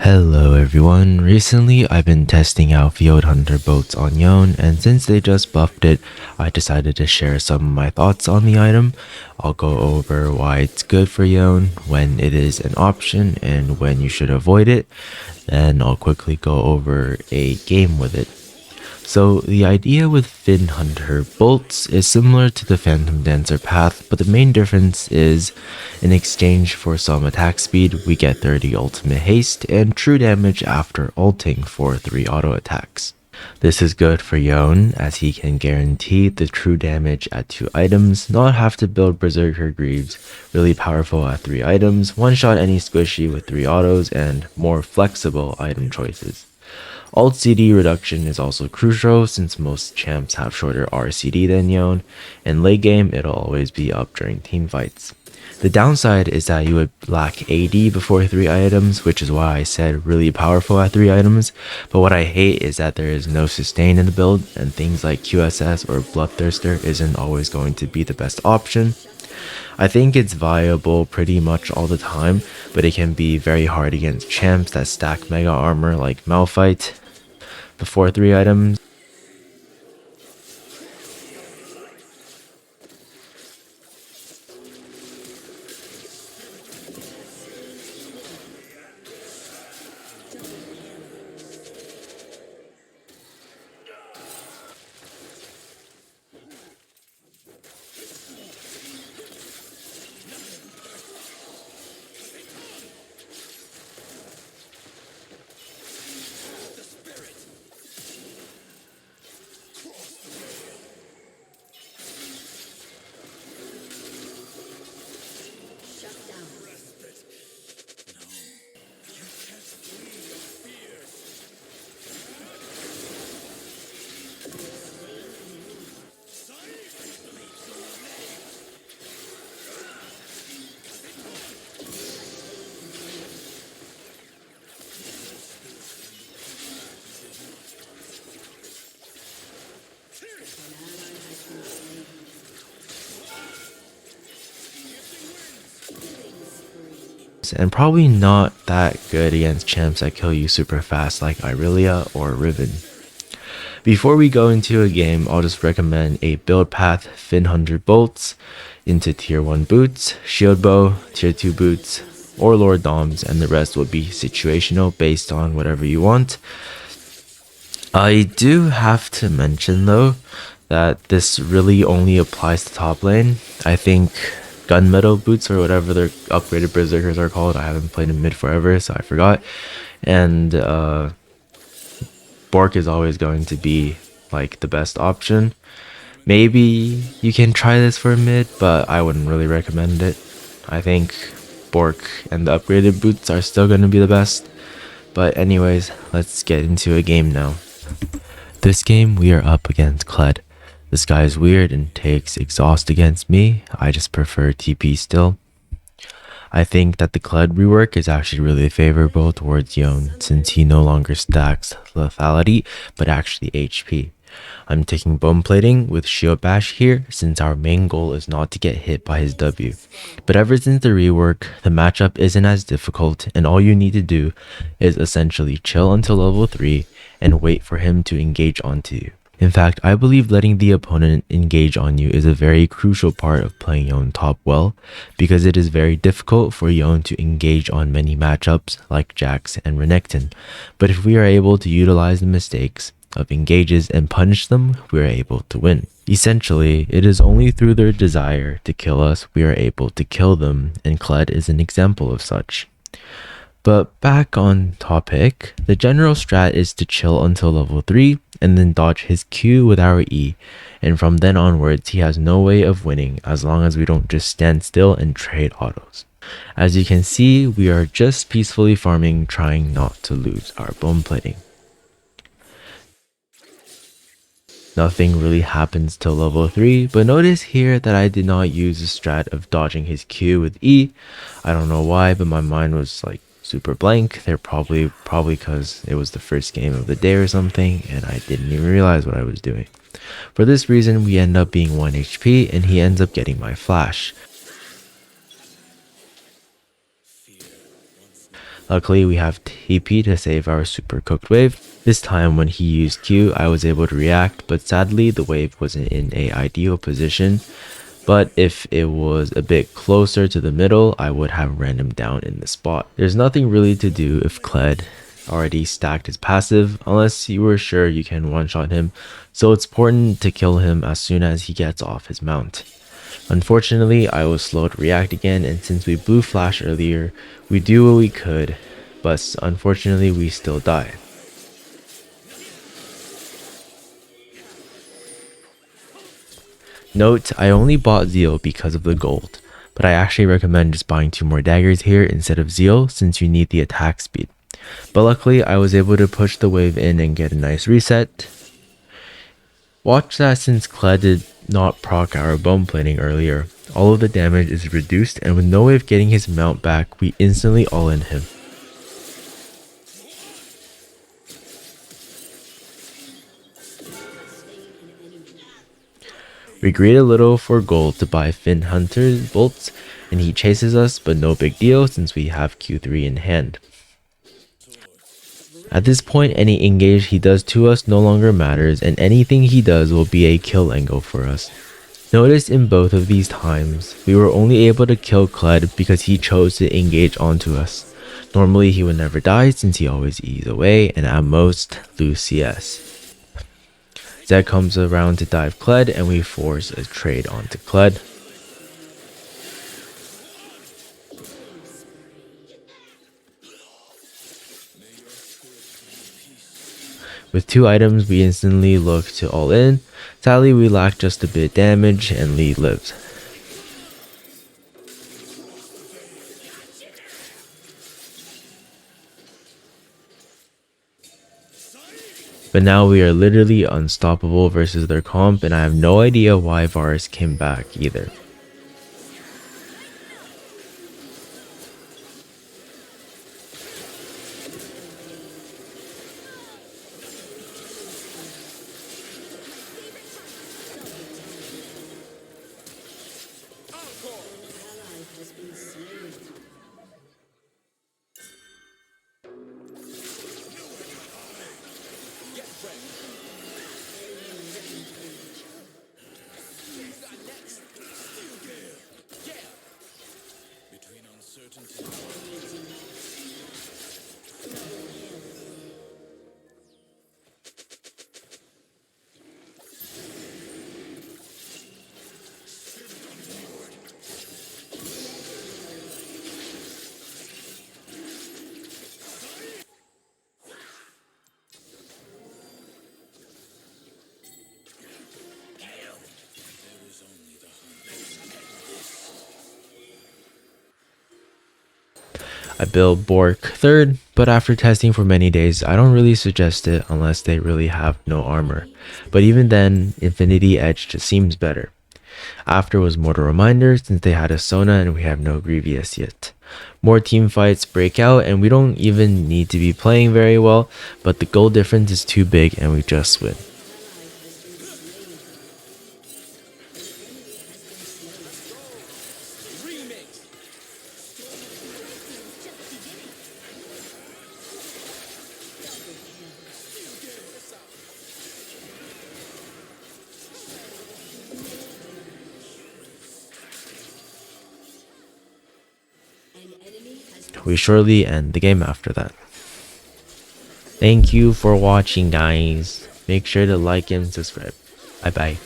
Hello everyone, recently I've been testing out Field Hunter boats on Yone, and since they just buffed it, I decided to share some of my thoughts on the item. I'll go over why it's good for Yone, when it is an option, and when you should avoid it. Then I'll quickly go over a game with it. So the idea with Fin Hunter bolts is similar to the Phantom Dancer path, but the main difference is in exchange for some attack speed, we get 30 ultimate haste and true damage after ulting for 3 auto attacks. This is good for Yone, as he can guarantee the true damage at 2 items, not have to build Berserker Greaves, really powerful at 3 items, one-shot any squishy with 3 autos, and more flexible item choices. Alt CD reduction is also crucial since most champs have shorter RCD than Yone, and late game it'll always be up during team fights. The downside is that you would lack AD before 3 items, which is why I said really powerful at 3 items, but what I hate is that there is no sustain in the build, and things like QSS or Bloodthirster isn't always going to be the best option. I think it's viable pretty much all the time, but it can be very hard against champs that stack mega armor like Malphite before 3 items. And probably not that good against champs that kill you super fast like Irelia or Riven. Before we go into a game, I'll just recommend a build path Fin Hunter bolts into tier 1 boots, shield bow, tier 2 boots, or Lord Doms, and the rest will be situational based on whatever you want. I do have to mention though that this really only applies to top lane. I think gunmetal boots or whatever their upgraded berserkers are called, I haven't played in mid forever so I forgot, and Bork is always going to be like the best option. Maybe you can try this for mid, but I wouldn't really recommend it. I think Bork and the upgraded boots are still going to be the best. But anyways, let's get into a game now. This game we are up against Kled. This guy is weird and takes exhaust against me. I just prefer TP still. I think that the Kled rework is actually really favorable towards Yone since he no longer stacks lethality but actually HP. I'm taking bone plating with shield bash here since our main goal is not to get hit by his W. But ever since the rework, the matchup isn't as difficult and all you need to do is essentially chill until level 3 and wait for him to engage onto you. In fact, I believe letting the opponent engage on you is a very crucial part of playing Yone top well, because it is very difficult for Yone to engage on many matchups like Jax and Renekton, but if we are able to utilize the mistakes of engages and punish them, we are able to win. Essentially, it is only through their desire to kill us we are able to kill them, and Kled is an example of such. But back on topic, the general strat is to chill until level 3 and then dodge his Q with our E, and from then onwards he has no way of winning as long as we don't just stand still and trade autos. As you can see, we are just peacefully farming, trying not to lose our bone plating. Nothing really happens till level 3, but notice here that I did not use the strat of dodging his Q with E. I don't know why, but my mind was like super blank. They're probably because it was the first game of the day or something and I didn't even realize what I was doing. For this reason, we end up being 1 HP and he ends up getting my flash. Luckily, we have TP to save our super cooked wave. This time when he used Q, I was able to react, but sadly the wave wasn't in a ideal position. But if it was a bit closer to the middle, I would have ran him down in the spot. There's nothing really to do if Kled already stacked his passive, unless you were sure you can one-shot him, so it's important to kill him as soon as he gets off his mount. Unfortunately, I was slow to react again, and since we blew flash earlier, we do what we could, but unfortunately we still die. Note, I only bought Zeal because of the gold, but I actually recommend just buying 2 more daggers here instead of Zeal since you need the attack speed. But luckily, I was able to push the wave in and get a nice reset. Watch that since Kled did not proc our bone plating earlier, all of the damage is reduced, and with no wave getting his mount back, we instantly all-in him. We greed a little for gold to buy Finn Hunter's bolts, and he chases us, but no big deal since we have Q3 in hand. At this point, any engage he does to us no longer matters, and anything he does will be a kill angle for us. Notice in both of these times, we were only able to kill Kled because he chose to engage onto us. Normally he would never die since he always E's away and at most lose CS. Zed comes around to dive Kled and we force a trade onto Kled. With 2 items we instantly look to all in. Sadly we lack just a bit damage and Lee lives. But now we are literally unstoppable versus their comp, and I have no idea why Varus came back either. I build Bork third, but after testing for many days, I don't really suggest it unless they really have no armor. But even then, Infinity Edge just seems better. After was Mortal Reminder since they had a Sona and we have no Grievous yet. More team fights break out and we don't even need to be playing very well, but the goal difference is too big and we just win. We surely end the game after that. Thank you for watching, guys. Make sure to like and subscribe. Bye bye.